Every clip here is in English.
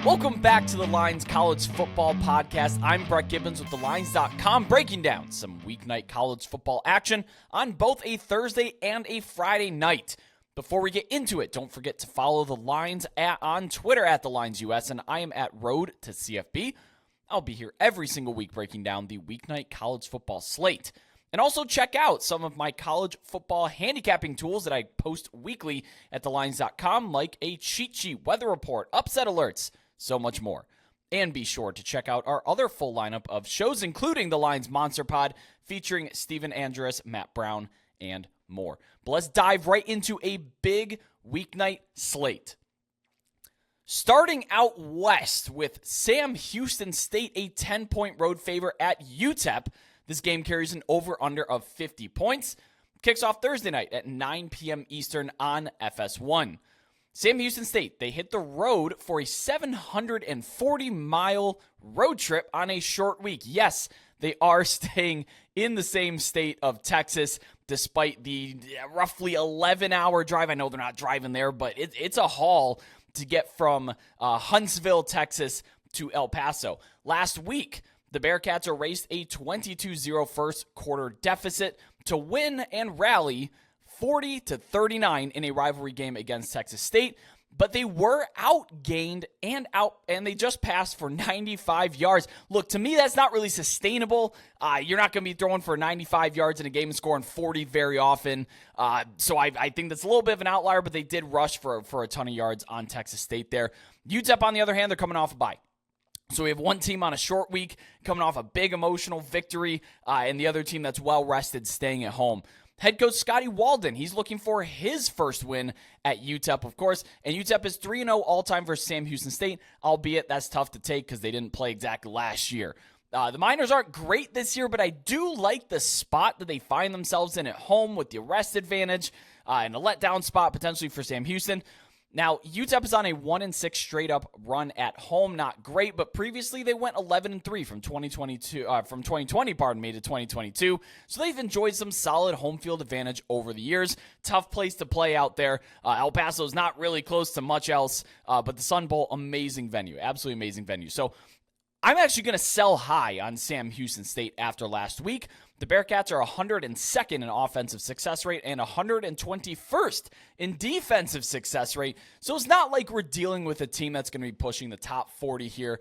Welcome back to the Lines College Football Podcast. I'm Brett Gibbons with thelines.com, breaking down some weeknight college football action on both a Thursday and a Friday night. Before we get into it, don't forget to follow the Lines on Twitter at TheLinesUS, and I am at Road to CFB. I'll be here every single week breaking down the weeknight college football slate. And also check out some of my college football handicapping tools that I post weekly at thelines.com, like a cheat sheet, weather report, upset alerts, so much more. And be sure to check out our other full lineup of shows, including the Lines Monster Pod, featuring Steven Andrus, Matt Brown, and more. But let's dive right into a big weeknight slate. Starting out west with Sam Houston State, a 10-point road favor at UTEP. This game carries an over-under of 50 points. Kicks off Thursday night at 9 p.m. Eastern on FS1. Sam Houston State, they hit the road for a 740-mile road trip on a short week. Yes, they are staying in the same state of Texas, despite the roughly 11-hour drive. I know they're not driving there, but it's a haul to get from Huntsville, Texas to El Paso. Last week, the Bearcats erased a 22-0 first quarter deficit to win and rally 40-39 in a rivalry game against Texas State, but they were outgained and they just passed for 95 yards. Look, to me, that's not really sustainable. You're not going to be throwing for 95 yards in a game and scoring 40 very often. So I think that's a little bit of an outlier, but they did rush for a ton of yards on Texas State there. UTEP, on the other hand, they're coming off a bye. So we have one team on a short week coming off a big emotional victory, and the other team that's well-rested staying at home. Head coach Scotty Walden, he's looking for his first win at UTEP, of course, and UTEP is 3-0 all-time versus Sam Houston State, albeit that's tough to take because they didn't play exactly last year. The Miners aren't great this year, but I do like the spot that they find themselves in at home with the rest advantage and a letdown spot potentially for Sam Houston. Now, UTEP is on a 1-6 straight-up run at home. Not great, but previously they went 11-3 from 2020 to 2022. So they've enjoyed some solid home field advantage over the years. Tough place to play out there. El Paso is not really close to much else, but the Sun Bowl, amazing venue, absolutely amazing venue. So I'm actually going to sell high on Sam Houston State after last week. The Bearcats are 102nd in offensive success rate and 121st in defensive success rate. So it's not like we're dealing with a team that's going to be pushing the top 40 here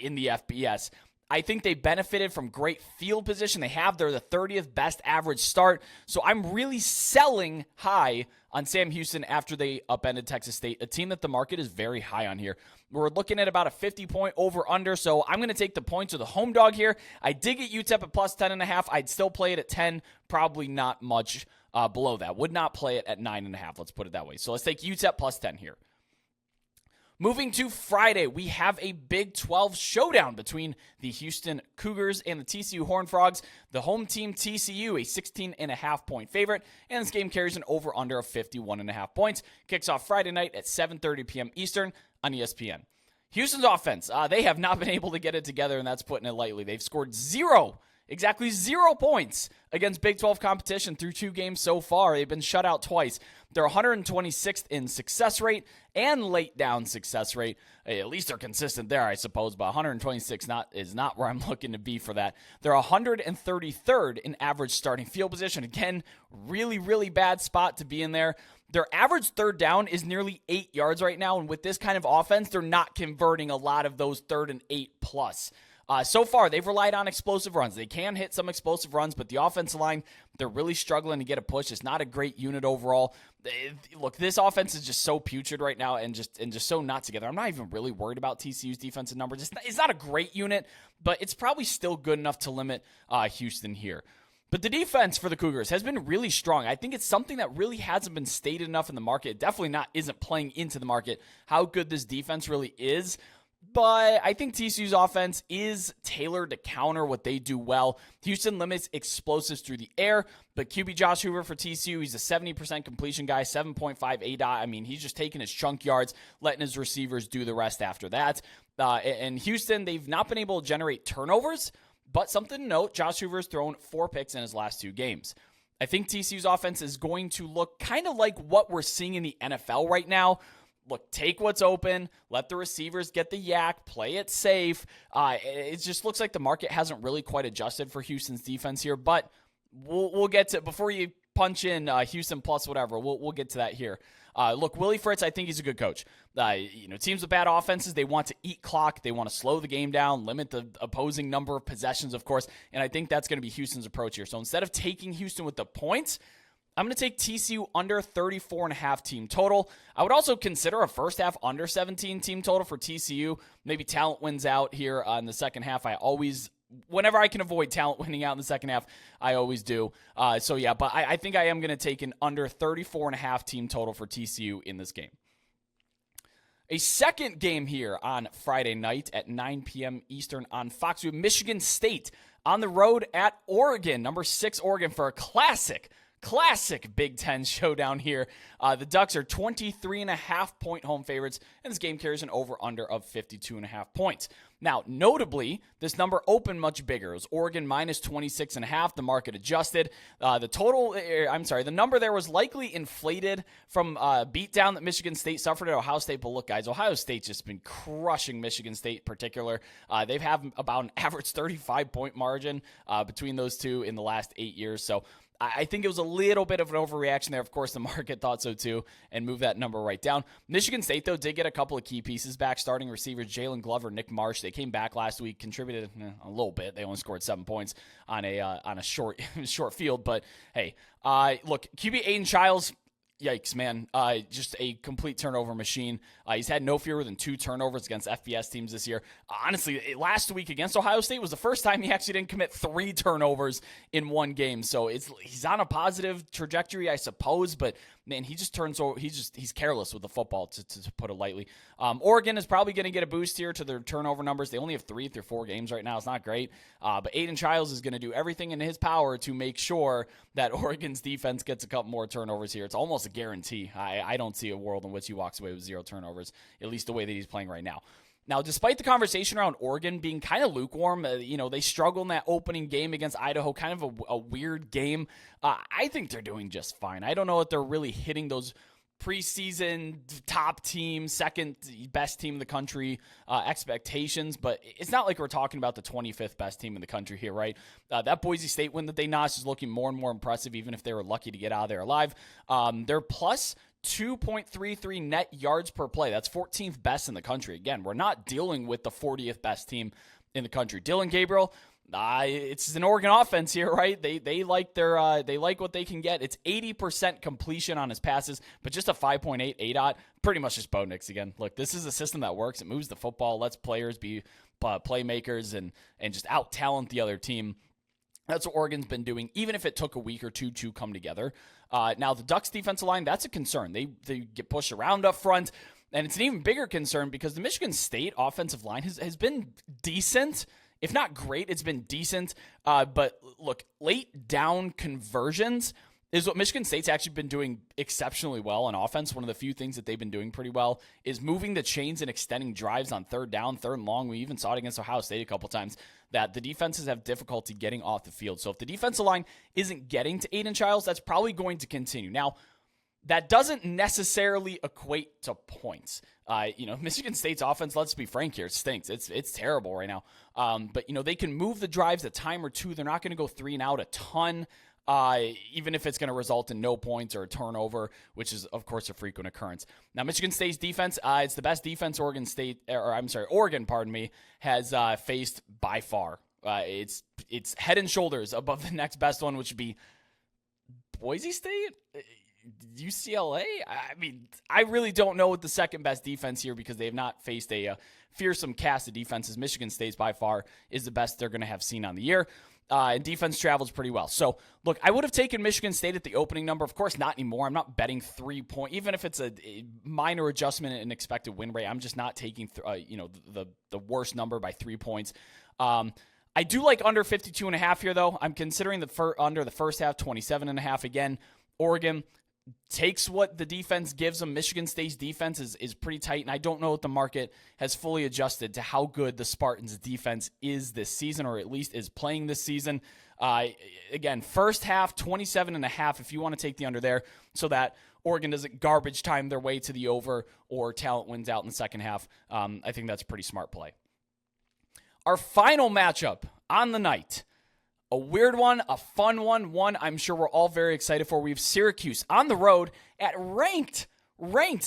in the FBS. I think they benefited from great field position. They're the 30th best average start. So I'm really selling high on Sam Houston after they upended Texas State, a team that the market is very high on here. We're looking at about a 50-point over-under, so I'm going to take the points of the home dog here. I did get UTEP at plus 10.5. I'd still play it at 10, probably not much below that. Would not play it at 9.5, let's put it that way. So let's take UTEP plus 10 here. Moving to Friday, we have a Big 12 showdown between the Houston Cougars and the TCU Horned Frogs. The home team TCU, a 16.5-point favorite, and this game carries an over-under of 51.5 points. Kicks off Friday night at 7:30 p.m. Eastern on ESPN. Houston's offense, they have not been able to get it together, and that's putting it lightly. They've scored exactly 0 points against Big 12 competition through 2 games so far. They've been shut out twice. They're 126th in success rate and late down success rate. At least they're consistent there, I suppose, but 126 is not where I'm looking to be for that. They're 133rd in average starting field position. Again, really, really bad spot to be in there. Their average third down is nearly 8 yards right now, and with this kind of offense, they're not converting a lot of those 3rd and 8+. So far, they've relied on explosive runs. They can hit some explosive runs, but the offensive line, they're really struggling to get a push. It's not a great unit overall. Look, this offense is just so putrid right now and just so not together. I'm not even really worried about TCU's defensive numbers. It's not a great unit, but it's probably still good enough to limit Houston here. But the defense for the Cougars has been really strong. I think it's something that really hasn't been stated enough in the market. It definitely isn't playing into the market how good this defense really is. But I think TCU's offense is tailored to counter what they do well. Houston limits explosives through the air, but QB Josh Hoover for TCU, he's a 70% completion guy, 7.5 ADOT. I mean, he's just taking his chunk yards, letting his receivers do the rest after that. And Houston, they've not been able to generate turnovers, but something to note, Josh Hoover's thrown 4 picks in his last 2 games. I think TCU's offense is going to look kind of like what we're seeing in the NFL right now. look, take what's open, let the receivers get the yak, play it safe. It just looks like the market hasn't really quite adjusted for Houston's defense here, but we'll get to, before you punch in Houston plus whatever, we'll get to that here. Look, Willie Fritz, I think he's a good coach. Teams with bad offenses, they want to eat clock. They want to slow the game down, limit the opposing number of possessions, of course, and I think that's going to be Houston's approach here. So instead of taking Houston with the points, I'm going to take TCU under 34.5 team total. I would also consider a first half under 17 team total for TCU. Maybe talent wins out here in the second half. Whenever I can avoid talent winning out in the second half, I always do. But I think I am going to take an under 34.5 team total for TCU in this game. A second game here on Friday night at 9 p.m. Eastern on Fox. We have Michigan State on the road at Oregon, number 6 Oregon, for a classic Big Ten showdown here. The Ducks are 23.5-point home favorites, and this game carries an over-under of 52.5 points. Now, notably, this number opened much bigger. It was Oregon minus 26.5. The market adjusted. The number there was likely inflated from beatdown that Michigan State suffered at Ohio State. But look, guys, Ohio State's just been crushing Michigan State in particular. They've had about an average 35-point margin between those two in the last 8 years. So I think it was a little bit of an overreaction there. Of course, the market thought so too and moved that number right down. Michigan State, though, did get a couple of key pieces back. Starting receivers Jalen Glover, Nick Marsh. They came back last week, contributed a little bit. They only scored 7 points on a short field. But, hey, look, QB Aiden Childs, yikes, man. Just a complete turnover machine. He's had no fewer than 2 turnovers against FBS teams this year. Honestly, last week against Ohio State was the first time he actually didn't commit 3 turnovers in one game. So he's on a positive trajectory, I suppose, but man, he's careless with the football, to put it lightly. Oregon is probably going to get a boost here to their turnover numbers. They only have 3 through 4 games right now. It's not great. But Aiden Childs is going to do everything in his power to make sure that Oregon's defense gets a couple more turnovers here. It's almost a guarantee. I don't see a world in which he walks away with 0 turnovers, at least the way that he's playing right now. Now, despite the conversation around Oregon being kind of lukewarm, they struggled in that opening game against Idaho, kind of a weird game. I think they're doing just fine. I don't know if they're really hitting those preseason top team, second best team in the country expectations, but it's not like we're talking about the 25th best team in the country here, right? That Boise State win that they notched is looking more and more impressive, even if they were lucky to get out of there alive. They're plus 2.33 net yards per play. That's 14th best in the country. Again, we're not dealing with the 40th best team in the country. Dylan Gabriel, it's an Oregon offense here, right? They like they like what they can get. It's 80% completion on his passes, but just a 5.8 ADOT. Pretty much just Bo Nix again. Look, this is a system that works. It moves the football, lets players be playmakers and just out talent the other team. That's what Oregon's been doing, even if it took a week or two to come together. Now, the Ducks defensive line, that's a concern. They get pushed around up front, and it's an even bigger concern because the Michigan State offensive line has been decent. If not great, it's been decent. But look, late down conversions is what Michigan State's actually been doing exceptionally well on offense. One of the few things that they've been doing pretty well is moving the chains and extending drives on third down, third and long. We even saw it against Ohio State a couple times that the defenses have difficulty getting off the field. So if the defensive line isn't getting to Aiden Childs, that's probably going to continue. Now, that doesn't necessarily equate to points. Michigan State's offense, let's be frank here, it stinks. It's terrible right now. But they can move the drives a time or two. They're not going to go 3 and out a ton. Even if it's going to result in no points or a turnover, which is, of course, a frequent occurrence. Now, Michigan State's defense, it's the best defense Oregon, has faced by far. It's head and shoulders above the next best one, which would be Boise State, UCLA. I mean, I really don't know what the second best defense here because they have not faced a fearsome cast of defenses. Michigan State's by far is the best they're going to have seen on the year. And defense travels pretty well. So, look, I would have taken Michigan State at the opening number. Of course, not anymore. I'm not betting 3 points. Even if it's a minor adjustment in expected win rate, I'm just not taking the worst number by 3 points. I do like under 52.5 here, though. I'm considering under the first half, 27.5. Again, Oregon takes what the defense gives them. Michigan State's defense is pretty tight, and I don't know if the market has fully adjusted to how good the Spartans' defense is this season, or at least is playing this season. Again, first half, 27.5 if you want to take the under there, so that Oregon doesn't garbage time their way to the over or talent wins out in the second half. I think that's a pretty smart play. Our final matchup on the night, a weird one, a fun one I'm sure we're all very excited for. We have Syracuse on the road at ranked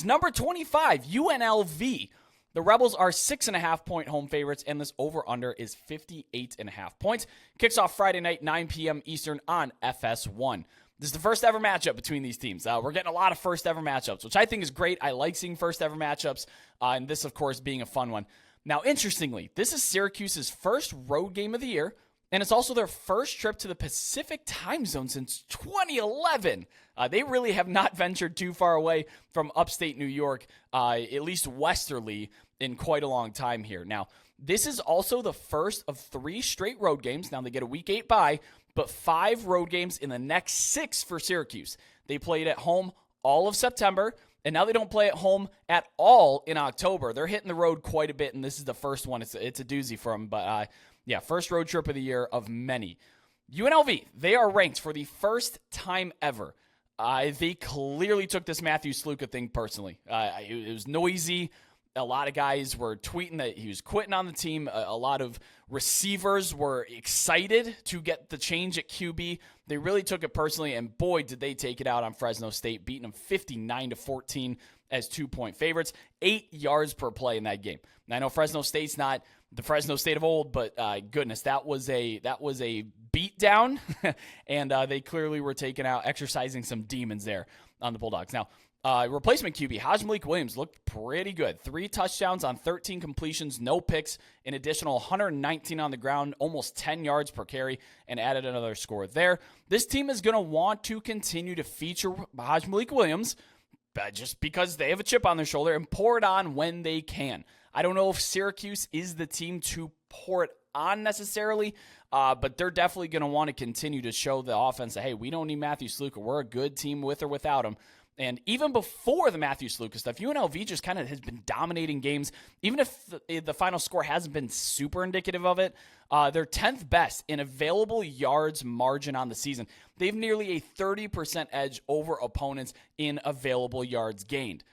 number 25, UNLV. The Rebels are 6.5-point home favorites, and this over-under is 58.5 points. Kicks off Friday night, 9 p.m. Eastern on FS1. This is the first ever matchup between these teams. We're getting a lot of first ever matchups, which I think is great. I like seeing first ever matchups, and this, of course, being a fun one. Now, interestingly, this is Syracuse's first road game of the year, and it's also their first trip to the Pacific time zone since 2011. They really have not ventured too far away from upstate New York, at least westerly, in quite a long time here. Now, this is also the first of 3 straight road games. Now, they get a Week 8 bye, but 5 road games in the next 6 for Syracuse. They played at home all of September, and now they don't play at home at all in October. They're hitting the road quite a bit, and this is the first one. It's a doozy for them, but first road trip of the year of many. UNLV, they are ranked for the first time ever. They clearly took this Matthew Sluka thing personally. It was noisy. A lot of guys were tweeting that he was quitting on the team. A lot of receivers were excited to get the change at QB. They really took it personally, and boy, did they take it out on Fresno State, beating them 59-14 as 2-point favorites. 8 yards per play in that game. Now, I know Fresno State's not the Fresno State of old, but goodness, that was a beat down, and they clearly were exercising some demons there on the Bulldogs. Now, replacement QB, Malik Williams looked pretty good. 3 touchdowns on 13 completions, no picks, an additional 119 on the ground, almost 10 yards per carry, and added another score there. This team is going to want to continue to feature Malik Williams just because they have a chip on their shoulder and pour it on when they can. I don't know if Syracuse is the team to pour it on necessarily, but they're definitely going to want to continue to show the offense that, hey, we don't need Matthew Sluka. We're a good team with or without him. And even before the Matthew Sluka stuff, UNLV just kind of has been dominating games. Even if the final score hasn't been super indicative of it, they're 10th best in available yards margin on the season. They have nearly a 30% edge over opponents in available yards gained.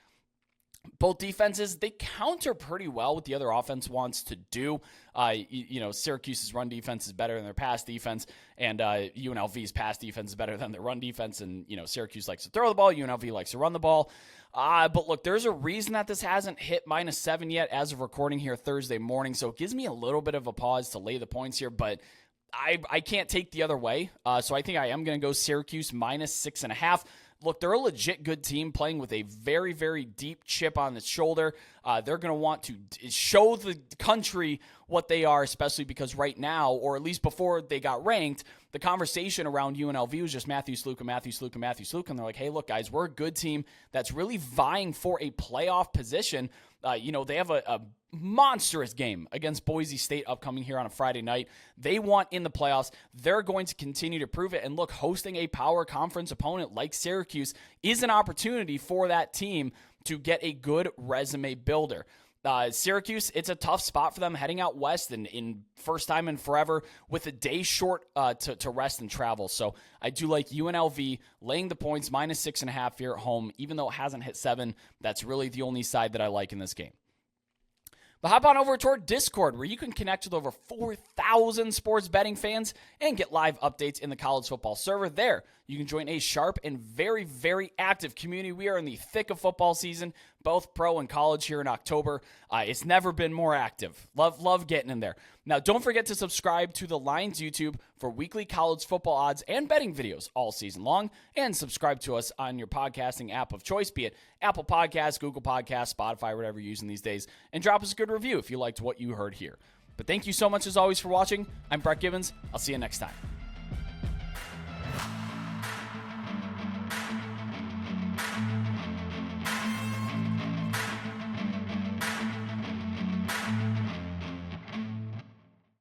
Both defenses, they counter pretty well what the other offense wants to do. Syracuse's run defense is better than their pass defense, and UNLV's pass defense is better than their run defense. And, Syracuse likes to throw the ball, UNLV likes to run the ball. But look, there's a reason that this hasn't hit -7 yet as of recording here Thursday morning, so it gives me a little bit of a pause to lay the points here, but I can't take the other way. So I think I am going to go Syracuse -6.5. Look, they're a legit good team playing with a very, very deep chip on the shoulder. They're going to want to show the country what they are, especially because right now, or at least before they got ranked, the conversation around UNLV was just Matthew Sluka. And they're like, hey, look, guys, we're a good team that's really vying for a playoff position. They have a monstrous game against Boise State upcoming here on a Friday night. They want in the playoffs. They're going to continue to prove it. And look, hosting a power conference opponent like Syracuse is an opportunity for that team to get a good resume builder. Syracuse, it's a tough spot for them heading out west and in first time in forever with a day short to rest and travel. So I do like UNLV laying the points -6.5 here at home, even though it hasn't hit 7. That's really the only side that I like in this game. But hop on over to our Discord, where you can connect with over 4,000 sports betting fans and get live updates in the college football server. There, you can join a sharp and very, very active community. We are in the thick of football season, both pro and college here in October. It's never been more active. Love getting in there. Now, don't forget to subscribe to the Lines YouTube for weekly college football odds and betting videos all season long, and subscribe to us on your podcasting app of choice, be it Apple Podcasts, Google Podcasts, Spotify, whatever you're using these days, and drop us a good review if you liked what you heard here. But thank you so much, as always, for watching. I'm Brett Gibbons. I'll see you next time.